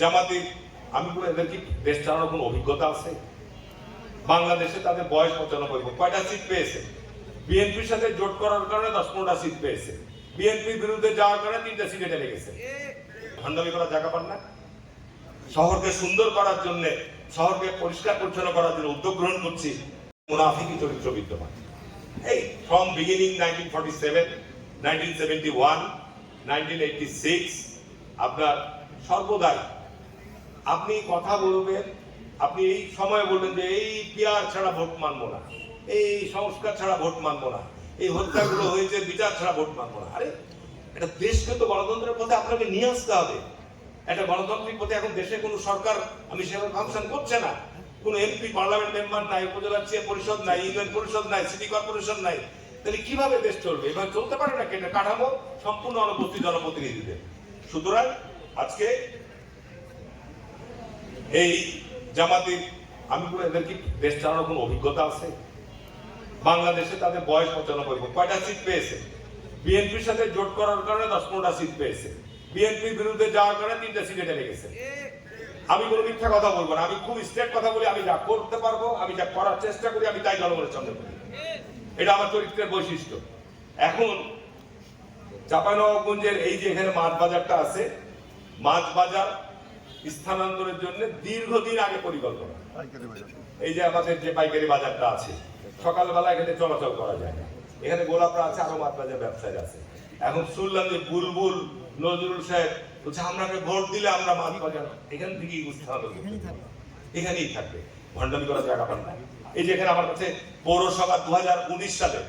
জামাতি আমি বলে এদের কি দেশ চালানোর কোনো অভিজ্ঞতা আছে? বাংলাদেশে তাদের বয়স 95, কয়টা সিট পেয়েছে? বিএনপির সাথে জোট করার কারণে 10-15টা সিট পেয়েছে, বিএনপির বিরুদ্ধে যাওয়ার কারণে 3টা সিটে নেমে গেছে। ভণ্ডামি করার জায়গা পান না। শহরকে সুন্দর করার জন্য, শহরকে পরিষ্কার পরিচ্ছন্ন করার জন্য উদ্যোগ গ্রহণ করছি, মুনাফিকি চরিত্র বিদ্যমান। এই ফ্রম বিগিনিং 1947, 1971, 1986 আপনার সর্বদাই আপনি কথা বলবেন, আপনি এই সময় বলবেন যে এই পিয়ার ছাড়া ভোট মানবো না, এই সংস্কার ছাড়া ভোট মানবো না, এই হত্যাগুলো হয়েছে বিচার ছাড়া ভোট মানবো না। আরে একটা দেশকে তো গণতন্ত্রের পথে আপনাকে নিয়ে আসতে হবে। একটা গণতান্ত্রিক পথে এখন দেশে কোনো সরকার আমি সেভাবে ফাংশন করছে না, কোনো এমপি পার্লামেন্ট মেম্বার নাই, উপজেলা পরিষদ নাই, ইউনিয়ন পরিষদ নাই, সিটি কর্পোরেশন নাই। তাহলে কিভাবে দেশ চলবে? এভাবে চলতে পারে না। কেন? কাঠামো সম্পূর্ণ অনুপস্থিত জনপ্রতিনিধিদের। সুতরাং আজকে এই জামাতি আমি বলে এদের কি দেশ চালানোর কোনো অভিজ্ঞতা আছে? বাংলাদেশে তাদের বয়স 95, কয়টা সিট পেয়েছে? বিএনপির সাথে জোট করার কারণে 10-15টা সিট পেয়েছে, বিএনপির বিরুদ্ধে যাওয়ার কারণে 3টা সিটে নেমে গেছে। আমি কোনো মিথ্যা কথা বলবো না, আমি খুব স্ট্রেট কথা বলি। আমি যা করতে পারবো, আমি যা করার চেষ্টা করি, আমি তাই জনগণের সামনে করি। এটা আমার চরিত্রের বৈশিষ্ট্য। এখন চাঁপাইনবাবগঞ্জের এই যে এখানে মাছ বাজারটা আছে, মাছ বাজার স্থানান্তরের জন্য দীর্ঘদিন আগে পরিকল্পনা। এই যে আমাদের যে পাইকারি বাজারটা আছে, সকালবেলা এখানে চলাচল করা যায় না। এখানে গোলাপরা আছে, আরো মাছ বাজার ব্যবসায়ী আছে। এখন শুনলাম যে বুলবুল নজরুল সাহেব বলছে আপনাকে ভোট দিলে আমরা মাছ বাজার এখান থেকেই এখানেই থাকবে। ভণ্ডামি করার জায়গা পান না। এই যে এখানে আমার কাছে পৌরসভা 2019 সালে,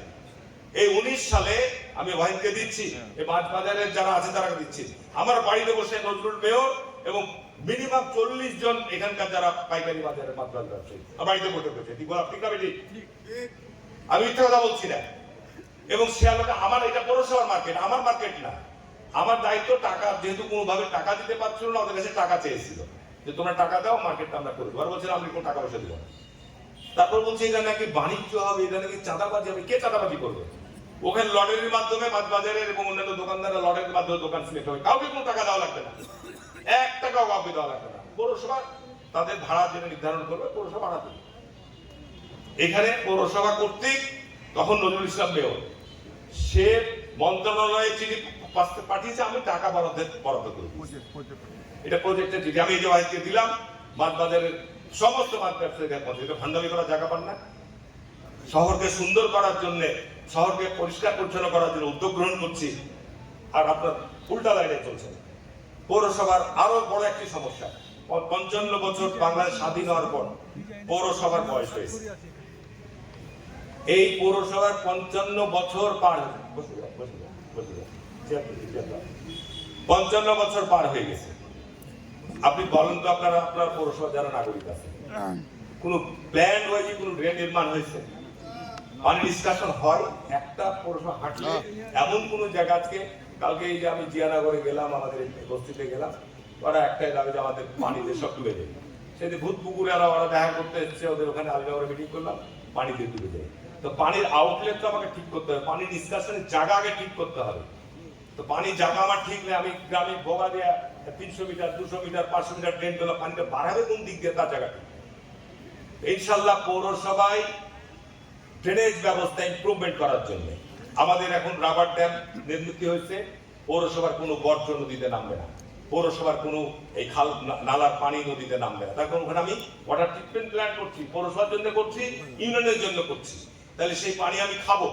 এই 19 সালে আমি ওয়াহিদকে দিচ্ছি, এই মাছ বাজারের যারা আছে তারা দিচ্ছি। আমার বাড়িতে বসে নজরুল মেয়র এবং মিনিমাম 40 জন এখানকার যারা পাইকারি বাজারের মাছ বাজার ব্যবসায়ী বাড়িতে বসে রয়েছে। ঠিক না বেটি? আমি মিথ্যা কথা বলছি না। এবং সে আলোটা আমার, এটা পৌরসভার মার্কেট, আমার মার্কেট না। আমার দায়িত্ব টাকা, যেহেতু কোনোভাবে টাকা দিতে পারছিল না, ওদের কাছে টাকা চেয়েছিল যে তোমরা টাকা দাও, মার্কেটটা আমরা করবো। আর বলছিলাম আমি কোনো টাকা পয়সা দিব না। তারপর বলছে এটা নাকি বাণিজ্য হবে, এটা নাকি চাঁদাবাজি হবে। কে চাঁদাবাজি করবে? ওখানে লটারির মাধ্যমে মাছ বাজারের এবং অন্যান্য দোকানদাররা লটারির মাধ্যমে দোকান সিলেক্ট হবে। কাউকে কোনো টাকা দেওয়া লাগবে না, 1 টাকাও কাউকে দেওয়া লাগবে না। পৌরসভা তাদের ভাড়া যেটা নির্ধারণ করবে, পৌরসভা ভাড়া দেবে। এখানে পৌরসভা কর্তৃক তখন নজরুল ইসলাম মেয়র, সে মন্ত্রণালয়ে চিঠি পাঠিয়েছে আমি টাকা বরাদ্দ করব। এটা প্রজেক্টের চিঠি আমি এই যে ওয়াহিদকে দিলাম। মাছ বাজারের সমস্ত মাছ ব্যবসায়ীদের মধ্যে এটা ভণ্ডামি করার জায়গা পান না। শহরকে সুন্দর করার জন্য, শহরকে পরিষ্কার পরিচ্ছন্ন করার জন্য উদ্যোগ গ্রহণ করছি, আর আপনার উল্টা লাইনে চলছে। পৌরসভার আরো বড় একটি সমস্যা, 55 বছর বাংলাদেশ স্বাধীন হওয়ার পর পৌরসভার বয়স হয়েছে। এই পৌরসভার 55 বছর পার 55 বছর পার হয়ে গেছে। আপনি বলেন তো আপনার পৌরসভা যারা নাগরিক আছে, কোন প্ল্যান হয়েছে, কোন ড্রেন নির্মাণ হয়েছে? পানি নিষ্কাশন হয়? একটা পৌরসভা হাঁটলে এমন কোন জায়গা আজকে, কালকে এই যে আমি জিয়ানগরে গেলাম, আমাদের বস্তিতে গেলাম, ওরা একটাই দাবি যে আমাদের পানিতে সব ডুবে যায়। সেদিন ভূতপুকুরে ওরা দেখা করতে এসেছে, ওদের ওখানে আলিনগরে মিটিং করলাম, পানিতে ডুবে যায়। তো পানির আউটলেট তো আমাকে ঠিক করতে হবে, পানির নিষ্কাশনের জায়গা আগে ঠিক করতে হবে। তো পানির জায়গা আমার ঠিক নেই, আমি গ্রামে ভোগা দেয়া 300 মিটার 200 মিটার 500 মিটার ড্রেন করলাম, পানিটা বাড়াবে কোন দিক দিয়ে তার জায়গাটা। ইনশাল্লাহ পৌরসভায় ড্রেনেজ ব্যবস্থা ইমপ্রুভমেন্ট করার জন্য আমাদের এখন রাবার ড্যাম নির্মিত হয়েছে। পৌরসভার কোনো বর্জ্য নদীতে নামবে না, পৌরসভার কোনো এই খাল নালার পানি নদীতে নামবে না। তখন ওখানে আমি ওয়াটার ট্রিটমেন্ট প্ল্যান্ট করছি, পৌরসভার জন্য করছি, ইউনিয়নের জন্য করছি। তাহলে সেই পানি আমি খাবো,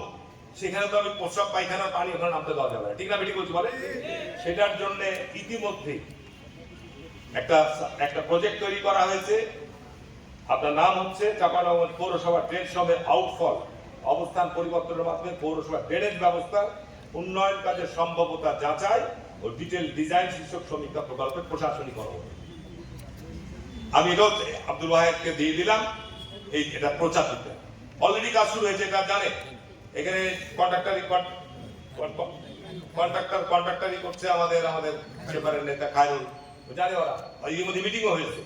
সেখানে তো আমি প্রস্রাব পায়খানার পানি ওখানে নামতে দেওয়া যাবে না। ঠিক না বেটি বলছি বলে? সেটার জন্য ইতিমধ্যে একটা প্রজেক্ট তৈরি করা হয়েছে। আপনার নাম হচ্ছে চাঁপাইনবাবগঞ্জ পৌরসভা ড্রেন সবে আউটফল অবস্থান পরিবর্তনের মাধ্যমে পৌরসভা ড্রেনেজ ব্যবস্থা উন্নয়ন কাজের সম্ভাব্যতা যাচাই ও ডিটেল ডিজাইন শীর্ষক সমীক্ষা প্রকল্পের প্রশাসনিক কর্মসূচি আমি রোজ আব্দুল ওয়াহিদকে দিয়ে দিলাম। এটা প্রচার দিতে অলরেডি কাজ শুরু হয়েছে, এটা জানে। এখানে কন্ট্রাক্টরি করছে আমাদের চেম্বারের নেতা খায়রুল, জানে ওরা, এর মধ্যে মিটিংও হয়েছে।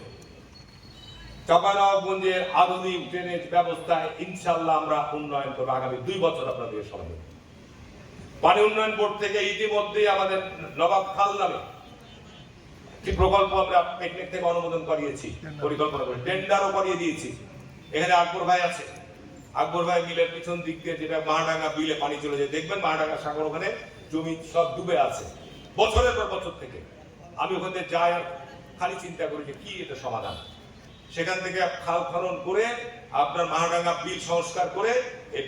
চাঁপাইনবাবগঞ্জের আধুনিক ড্রেনেজ ব্যবস্থায় ইনশাআল্লাহ আমরা উন্নয়ন করবো আগামী 2 বছর আপনাদের সময়। পানি উন্নয়ন বোর্ড থেকে ইতিমধ্যে আমাদের নবাব খাল নামে ঠিক প্রকল্প আমরা টেকনিক থেকে অনুমোদন করিয়েছি, পরিকল্পনা করে টেন্ডারও করিয়ে দিয়েছি। এখানে আকবর ভাই আছে, আকবর ভাই মিলের পিছন দিক দিয়ে যেটা মাহাডাঙ্গা বিলে পানি চলে যায়, দেখবেন মাহাডাঙ্গা সাগর ওখানে জমি সব ডুবে আছে বছরের পর বছর থেকে। আমি ওখানে যাই আর খালি চিন্তা করি যে কি এটা সমাধান। সেখান থেকে খাল খনন করে আপনার মাহাডাঙ্গা বিল সংস্কার করে এই